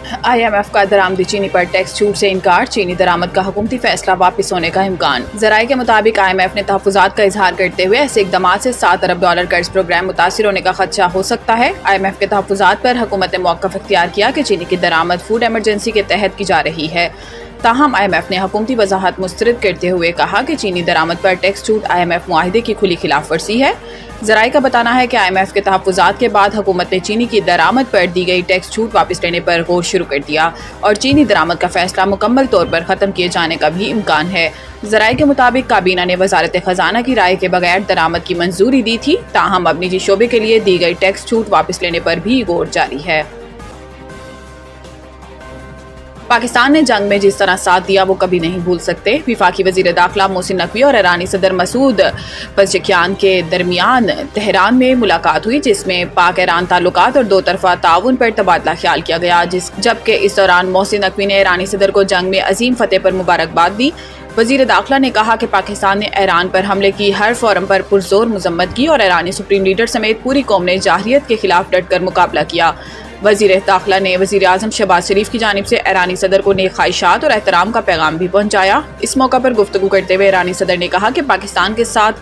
IMF का दरामदी चीनी पर टैक्स छूट से इनकार, चीनी दरामद का हुकूमती फैसला वापस होने का इम्कान। ज़राए के मुताबिक IMF ने तहफ़्फ़ुज़ात का इजहार करते हुए ऐसे इक़दामात से $7 अरब कर्ज प्रोग्राम मुतासिर होने का खदशा हो सकता है। IMF के तहफ़्फ़ुज़ात पर हुकूमत ने मौक़िफ़ इख्तियार किया कि चीनी की दरामद फूड एमरजेंसी के तहत की जा रही है। ताहम IMF ने हुकूमती वजाहत मुस्तरद करते हुए कहा कि चीनी दरामद पर टैक्स छूट IMF मुआहिदे की खुली खिलाफ वर्जी है। ज़राए का बताना है कि IMF के तहफ़्फ़ुज़ात के बाद हुकूमत ने चीनी की दरामद पर दी गई टैक्स छूट वापस लेने पर गौर शुरू कर दिया और चीनी दरामद का फैसला मुकम्मल तौर पर ख़त्म किए जाने का भी इम्कान है। ज़राए के मुताबिक काबीना ने वज़ारत ख़जाना की राय के बगैर दरामद की मंजूरी दी थी, ताहम अब निजी शोबे के लिए दी गई टैक्स छूट वापस लेने पर भी गौर जारी है। पाकिस्तान ने जंग में जिस तरह साथ दिया वो कभी नहीं भूल सकते। वफाकी वज़ीर दाखिला मोहसिन नकवी और ईरानी सदर मसूद पज़ेश्कियान के दरमियान तेहरान में मुलाकात हुई, जिसमें पाक ईरान ताल्लुकात और दो तरफ़ा ताउन पर तबादला ख्याल किया गया। जबकि इस दौरान मोहसिन नकवी ने ईरानी सदर को जंग में अजीम फतेह पर मुबारकबाद दी। वज़ीर दाखिला ने कहा कि पाकिस्तान ने ईरान पर हमले की हर फोरम पर पुरजोर मजम्मत की और ईरानी सुप्रीम लीडर समेत पूरी कौम ने जाहिरियत के खिलाफ डटकर मुकाबला किया। वज़ीर दाखिला ने वज़ीर आज़म शहबाज शरीफ की जानिब से ईरानी सदर को नेक ख्वाहिशात और एहतराम का पैगाम भी पहुँचाया। इस मौका पर गुफ्तगू करते हुए ईरानी सदर ने कहा कि पाकिस्तान के साथ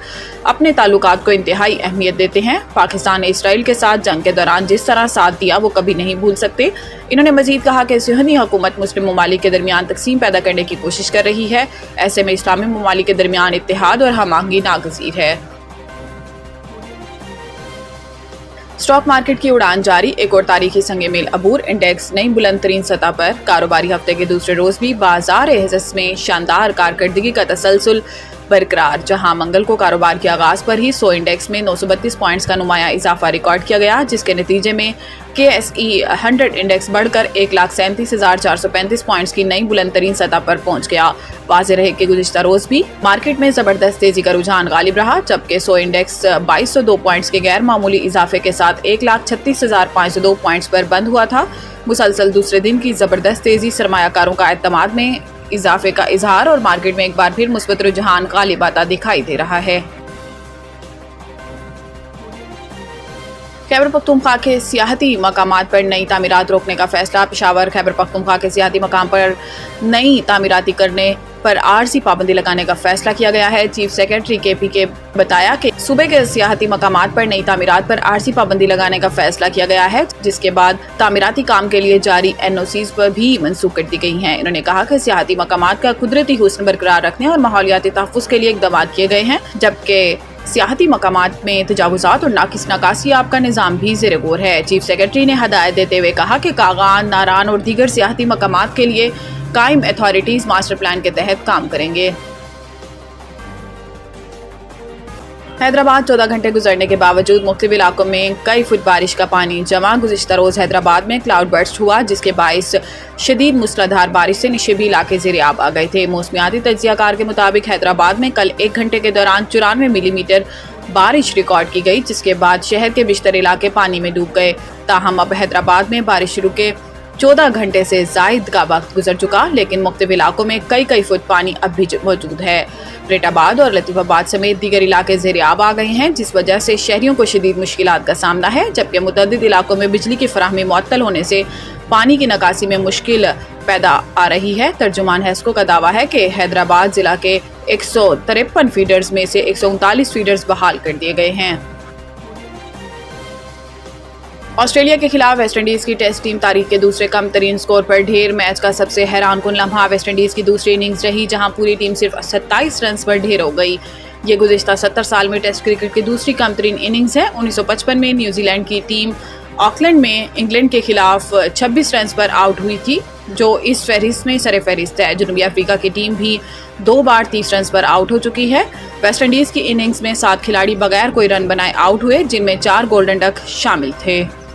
अपने ताल्लुकात को इंतहाई अहमियत देते हैं। पाकिस्तान ने इसराइल के साथ जंग के दौरान जिस तरह साथ दिया वो कभी नहीं भूल सकते। इन्होंने मजीद कहा कि सुहनी हुकूमत मुस्लिम ममालिक के दरमियान तकसीम पैदा करने की कोशिश कर रही है। ऐसे में इस्लामी ममालिक के दरमियान इत्तेहाद और हम आहंगी नागज़ीर है। स्टॉक मार्केट की उड़ान जारी, एक और तारीखी संगे मेल अबूर। इंडेक्स नई बुलंद तरीन सतह पर। कारोबारी हफ्ते के दूसरे रोज भी बाजार हिस्स में शानदार कारकर्दगी का तसलसल बरकरार, जहां मंगल को कारोबार के आगाज पर ही 100 इंडेक्स में 932 पॉइंट्स का नुमाया इजाफा रिकॉर्ड किया गया, जिसके नतीजे में KSE 100 इंडेक्स बढ़कर 1,37,435 पॉइंट्स की नई बुलंद तरीन सतह पर पहुंच गया। वाज़ेह रहे कि गुज़िश्ता रोज भी मार्केट में जबरदस्त तेजी का रुझान गालिब रहा, जबकि 100 इंडेक्स 2202 पॉइंट्स के गैर मामूली इजाफे के साथ 1,36,502 पॉइंट्स पर बंद हुआ था। मुसलसल दूसरे दिन की जबरदस्त तेजी सरमायाकारों का एतमाद में इजाफे का इजहार और मार्केट में एक बार फिर मुस्बत रुझान गालिब आता दिखाई दे रहा है। खैबर पख्तूनख्वा के सियाहती मकामात पर नई तामीरात रोकने का फैसला। पेशावर खैबर पख्तूनख्वा के सियाहती मकाम पर नई तामीराती करने पर आरजी पाबंदी लगाने का फैसला किया गया है। चीफ सेक्रेटरी KP के बताया कि सूबे के सियाहती मकामात पर नई तामीरात पर आरजी पाबंदी लगाने का फैसला किया गया है, जिसके बाद तामीराती काम के लिए जारी NOCs पर भी मनसूख कर दी गई हैं। इन्होंने कहा कि सियाहती मकामात का कुदरती हुस्न बरकरार रखने और माहौलियाती तहफ़्फ़ुज़ के लिए इक़दाम किए गए हैं, जबकि सियाहती मकामात में तजावुज़ात और नाकिस नकासी आपका निज़ाम भी ज़ेर गौर है। चीफ सेक्रेटरी ने हदायत देते हुए कहा कि कागान, नारान और दीगर सियाहती मकामात के लिए कायम अथॉरिटीज़ मास्टर प्लान के तहत काम करेंगे। हैदराबाद 14 घंटे गुजरने के बावजूद मुख्तलिफ इलाकों में कई फुट बारिश का पानी जमा। गुज़िश्ता रोज़ हैदराबाद में क्लाउड बर्स्ट हुआ, जिसके बाइस शदीद मूसलाधार बारिश से निशेबी इलाके ज़ेर-ए-आब आ गए थे। मौसमियाती तज्ज़ियाकार के मुताबिक हैदराबाद में कल 1 घंटे के दौरान 94 मिलीमीटर बारिश रिकॉर्ड की गई, जिसके बाद शहर के बिश्तर इलाके पानी में डूब गए। ताहम अब हैदराबाद में बारिश शुरू के 14 घंटे से ज़ायद का वक्त गुजर चुका, लेकिन मुख्तलिफ इलाकों में कई फुट पानी अब भी मौजूद है। रेटाबाद और लतीफ़ाबाद समेत दीगर इलाके ज़ेर-ए-आब आ गए हैं, जिस वजह से शहरियों को शदीद मुश्किलात का सामना है, जबकि मुतअद्दिद इलाकों में बिजली की फराहमी मुअत्तल होने से पानी की निकासी में मुश्किल पैदा आ रही है। तर्जुमान हैस्को का दावा है कि हैदराबाद ज़िला के 153 फीडर्स में से 139 फीडर्स बहाल कर दिए गए हैं। ऑस्ट्रेलिया के खिलाफ वेस्ट इंडीज़ की टेस्ट टीम तारीख के दूसरे कम तरीन स्कोर पर ढेर। मैच का सबसे हैरान कुन लम्हा वेस्ट इंडीज़ की दूसरी इनिंग्स रही, जहां पूरी टीम सिर्फ 27 रन पर ढेर हो गई। ये गुज़िश्ता 70 साल में टेस्ट क्रिकेट की दूसरी कम तरीन इनिंग्स है। 1955 में न्यूजीलैंड की टीम ऑकलैंड में इंग्लैंड के खिलाफ 26 रन पर आउट हुई थी, जो इस फहरिस्त में सर फहरिस्त है। जनूबी अफ्रीका की टीम भी 2 बार 30 रन पर आउट हो चुकी है। वेस्ट इंडीज़ की इनिंग्स में 7 खिलाड़ी बगैर कोई रन बनाए आउट हुए, जिनमें 4 गोल्डन डक शामिल थे।